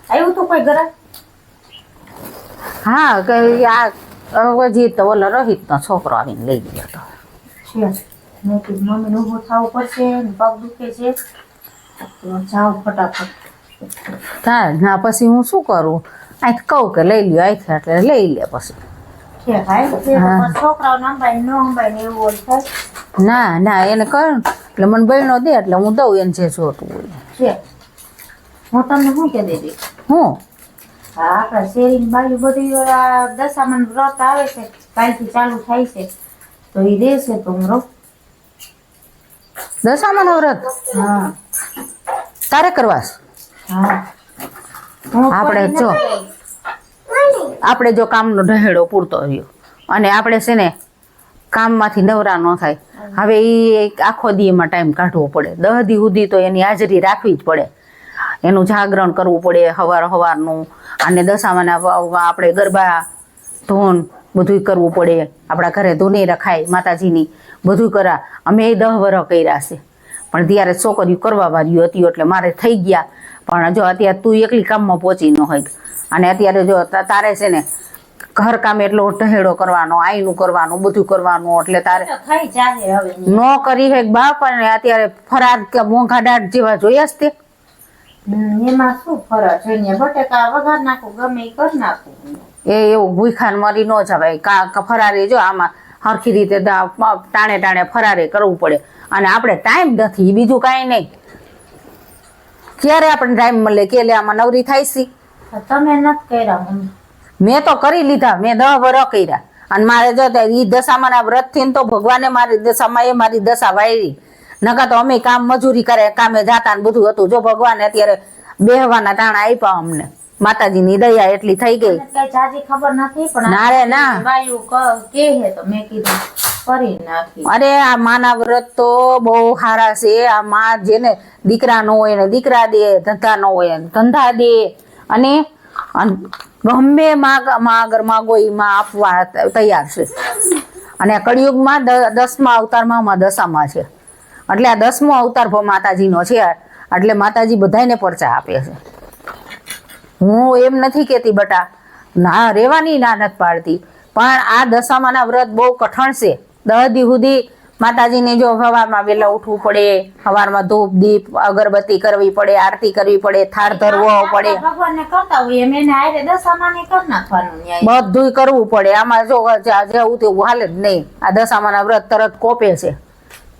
આવ્યું તું કોઈ ઘરે? હા કે આ હજી તો ઓલો રોહિતનો છોકરો આવીને લઈ ગયો હતો. મેં કીધું મમ્મીને ઊભું થવું પડશે ને પગ દુખે છે તો જાઓ ફટાફટ. હા ના પછી હું શું કરું? અહીં કહું કે લઈ લ્યો અહીંથી એટલે લઈ લે પછી. છે ભાઈ છે તો પછી છોકરાઓને અંબાઈ ન અંબાઈ ને એવું થાય. ના ના એને કહ્યું એટલે મને બહેનો દે એટલે હું દઉં એને જે જોતું હોય છે હું તમને શું કહી દીધી? હું હા આપણા શેરીની બાજુ બધી આ દશામાનું વ્રત આવે છે કાલથી ચાલુ થાય છે તો એ દેશે તો હું રહું. દશામાનું વ્રત હા તારે કરવાસ? હા હું આપણે કોઈ જો નથી. આપણે જો કામનો ઢહેડો પૂરતો રહ્યો અને આપણે છે ને કામમાંથી નવરા ન થાય હવે એ આખો દી એમાં ટાઈમ કાઢવો પડે 10 દી સુધી તો એની હાજરી રાખવી જ પડે. એનું જાગરણ કરવું પડે સવારનું અને દશામાના આપણે ગરબા ધૂન બધુંય કરવું પડે. આપણા ઘરે ધૂની રખાય માતાજીની બધું કરા. અમે 10 વર્ષ કર્યા છે પણ ત્યારે છોકરીઓ કરવા વાળી હતી એટલે મારે થઈ ગયા. પણ જો અત્યારે તું એકલી કામમાં પહોંચી ન હોય અને અત્યારે જો તારે છે ને ઘર કામ એટલો ઢહેડો કરવાનો આઈનું કરવાનું બધું કરવાનું એટલે તારે થઈ જાય હવે ન કરી હે બાપ. અને અત્યારે ફરાર કે મોંઘા દાઢ જેવા જોયા જ તે એમાં શું ફરક છે ને બટેકા વઘાર નાખું ગમે એ કરી નાખું. એવું ભૂખાન મરી ન જવાય. ફરારે જો આમાં સરખી રીતે ટાણે ટાણે ફરારે કરવું પડે અને આપણે ટાઈમ નથી બીજું કાંઈ નહીં. ક્યારે આપણે ટાઈમ મળે કે આમાં નવરી થાય છે? તમે નથી કર્યા મમ્મી? મેં તો કરી લીધા. મેં 10 વર્ષ કર્યા અને મારે જો એ દશામાના વ્રત થઈને તો ભગવાને મારી દશામાં મારી દશા વાળી. નકા તો અમે કામ મજૂરી કરે કામે જાતા ને બધું હતું. જો ભગવાને અત્યારે બેહવાના ટાણા આપ્યા અમને. માતાજીની દયા એટલી થઈ ગઈ. કઈ જાજી ખબર નથી પણ ના રે ના. વાયુ કે હે તો મેં કીધું કરી નાખી. અરે આ માના વ્રત તો બહુ સારા છે. આ માં જેને દીકરા ન હોય ને દીકરા દે, ધંધા ન હોય ને ધંધા દે અને ગમે માં આગળ માગો એ માં આપવા તૈયાર છે. અને કળિયુગમાં 10મા અવતારમાં દશામાં છે એટલે આ 10મો અવતાર માતાજીનો છે એટલે માતાજી બધાને પરચા આપે છે. હું એમ નથી કહેતી બટા ના રહેવાની ના નથી પાડતી પણ આ દશામાના વ્રત બહુ કઠણ છે. 10 દી સુધી માતાજીને જો સવારમાં વહેલા ઉઠવું પડે, સવારમાં ધૂપ દીપ અગરબત્તી કરવી પડે, આરતી કરવી પડે, થાળ ધરવો પડે, ભગવાનને કરતા હોય એમ એને આરે દશામાને કરી નાખવાનું ન્યાય. બધુંય કરવું પડે. આમાં જો જેવું તેવું હાલે જ નહીં. આ દશામાના વ્રત તરત કોપે છે.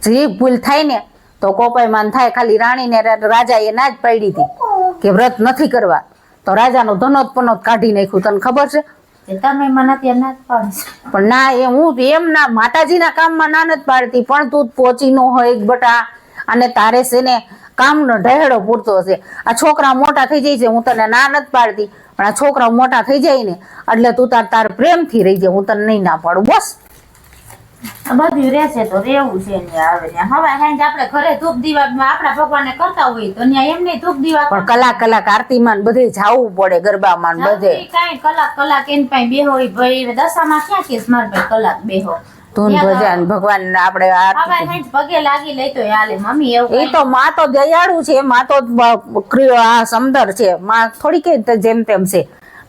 જે ભૂલ થાય ને તો કોપાયમાન થાય. ખાલી રાણીને રાજાએ ના જ પાડી હતી કે વ્રત નથી કરવા તો રાજાનું ધનોત પનોત કાઢી નાખ્યું. તને ખબર છે? તમે મને ત્યાં ના જ પાડશો પણ ના હું એમ ના માતાજીના કામમાં ના નથી પાડતી પણ તું પહોંચી ન હોય બટા. અને તારે છે ને કામનો ઢહેડો પૂરતો છે. આ છોકરા મોટા થઈ જાય છે હું તને ના નથી પાડતી પણ આ છોકરા મોટા થઈ જાય ને એટલે તું તાર પ્રેમથી રહી જાય. હું તને નહીં ના પાડું બસ. બધું રહેશે તો રહેવું છે ને આવે ને હવે સાંજે આપણે ઘરે ધૂપ દીવા આપણા ભગવાનને કરતા હોય તો ત્યાં એમને ધૂપ દીવા પણ કલાક આરતીમાં બધે જાવું પડે ગરબામાં બધે. કાંઈ કલાક એની પાસે બેહો ભાઈ દશામાં ક્યાં કેસ માર ભાઈ કલાક બેહો ધૂન ભજન ભગવાન આપણે પગે લાગી લઈ તો હાલે મમ્મી. એવું એ તો માં તો દયાળુ છે. માં તો આ સમદર છે. માં થોડી કે જેમ તેમ છે.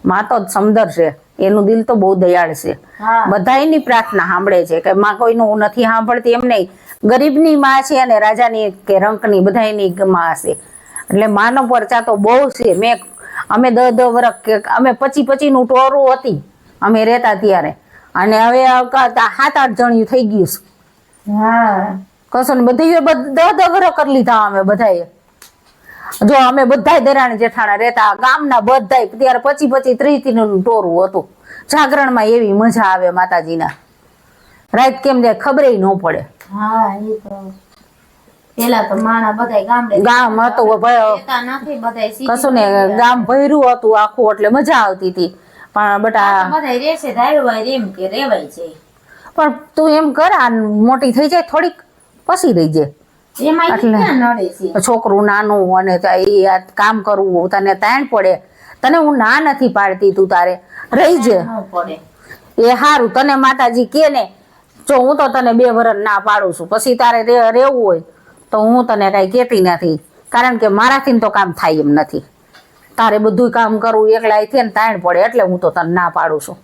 માં તો સમદર છે. એનું દિલ તો બહુ દયાળ છે. બધાની પ્રાર્થના સાંભળે છે કે માં કોઈનું નથી સાંભળતી એમ નહીં. ગરીબની માં છે અને રાજાની કે રંકની બધાની માં છે એટલે માનો પરચા તો બહુ છે. અમે 10 વર્ષ અમે 25 નું ટોરું હતી અમે રહેતા ત્યારે અને હવે 7-8 જણિયું થઈ ગયું છે. હા કશું ને બધી 10 વર્ષ કરી લીધા અમે બધાએ. જો અમે બધા દેરાણી જેઠાણા રહેતા ગામના બધા ત્યારે 25-30 નું ટોરું હતું. જાગરણમાં એવી મજા આવે માતાજીના. રાત કેમ જાય ખબર ન પડે. હા એ તો પેલા તો માણા બધા ગામ હતું કશું ને ગામ ભર્યું હતું આખું એટલે મજા આવતી હતી. પણ બટા બધા રહેશે ધારવાય એમ કે રેવાય છે. પણ તું એમ કર આ મોટી થઈ જાય થોડીક પછી રહી જાય. છોકરું નાનું અને કામ કરવું તને તાણ પડે. તને હું ના નથી પાડતી તું તારે રહી જાય એ સારું. તને માતાજી કે ને જો હું તો તને 2 વર્ષ ના પાડું છું પછી તારે રહેવું હોય તો હું તને કઈ કેતી નથી કારણ કે મારાથી તો કામ થાય એમ નથી. તારે બધું કામ કરવું એકલા છે ને તાણ પડે એટલે હું તો તને ના પાડું છું.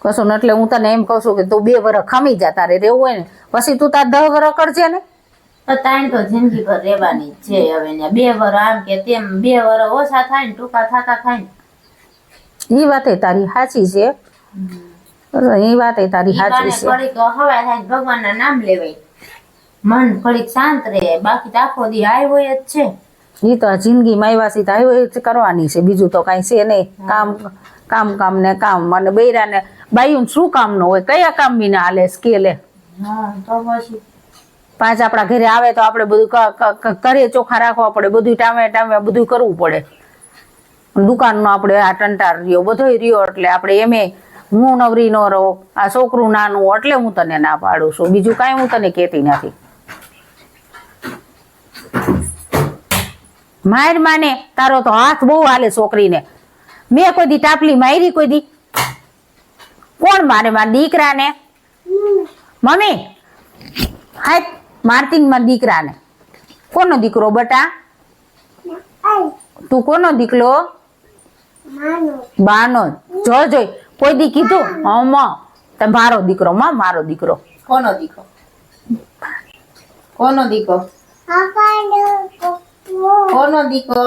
કશું ને એટલે હું તને એમ કહું છું કે તું 2 વર્ષ ખમી જા, તારે રહેવું હોય ને પછી તું તાર 10 વર્ષ કરજે ને. તાણ તો જિંદગી ભર રહેવાની જ છે. હવે ને 2 વર્ષ આમ કે તેમ 2 વર્ષ ઓછા થાય ને ટૂંકા થતા થાય ને. એ વાતે તારી સાચી છે. એ વાતે તારી સાચી છે. ઘડીક હવાય થાય ભગવાનના નામ લેવાય, મન ઘડીક શાંત રહે. બાકી તો આખો દી આય હોય જ છે. એ તો આ જિંદગીમાં આવ્યા છે તો આવ્યો જ કરવાની છે, બીજું તો કાંઈ છે નહીં. કામ ને કામ. અને બૈરાને બાયું શું કામ ન હોય, કયા કામ બી ના હાલે સ્કેલે. હા તો પછી 5 આપણા ઘરે આવે તો આપણે બધું ઘરે ચોખ્ખા રાખવા પડે, બધું ટામે બધું કરવું પડે. દુકાનનો આપણે આ ટંટાર રહ્યો બધોય રહ્યો એટલે આપણે એમે હું નવરી ન રહો, આ છોકરું નાનું એટલે હું તને ના પાડું છું, બીજું કાંઈ હું તને કહેતી નથી. માર માને તારો તો હાથ બહુ હાલે છોકરીને. મેં કોઈ દી ટાપલી મારી કોઈ દી? કોણ મારે મારા દીકરાને? મમ્મી હાય મારતી મારા દીકરાને. કોનો દીકરો બટા? તું કોનો દીકરો? બાનો. જોઈ કોઈ દી કીધું તે મારો દીકરો? માં મારો દીકરો. કોનો દીકરો? કોનો દીકરો? કોનો દીકરો?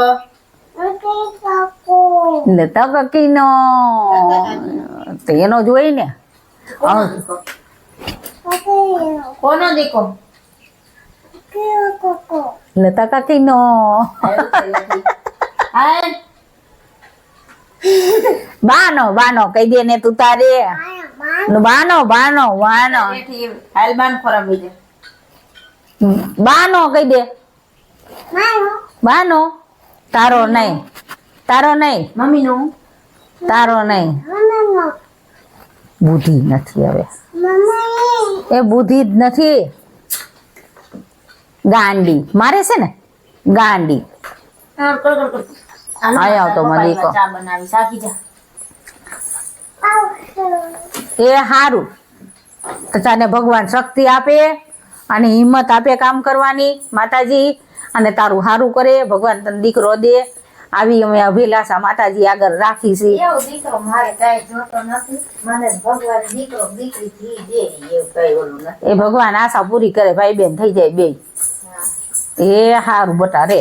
એટલે તકકી નો એનો જોઈ ને. કોનો દીકરો? એટલે તકકી નો બાનો કહી દે ને તું તારે. બાનો હાલ બાન ખોરાક બીજે બાનો કહી દે. બાનો તારો નહીં મમ્મી નું તારો નહીં. બુદ્ધિ નથી હવે, એ બુદ્ધિ જ નથી. ગાંડી મારે છે ને ગાંડી. આયા તો મને કહો ચા બનાવી સાકી જા. એ હારું તો તને ભગવાન શક્તિ આપે અને હિંમત આપે કામ કરવાની માતાજી, અને તારું સારું કરે ભગવાન તને દીકરો દે. આવી અમે અભિલાષા માતાજી આગળ રાખી છે. એવું દીકરો મારે કાંઈ જોતો નથી, મને ભગવાન દીકરો દીકરી થી દે એવું કઈ ઓલું નથી. એ ભગવાન આશા પૂરી કરે, ભાઈ બેન થઈ જાય બે. એ હારું બટા રે.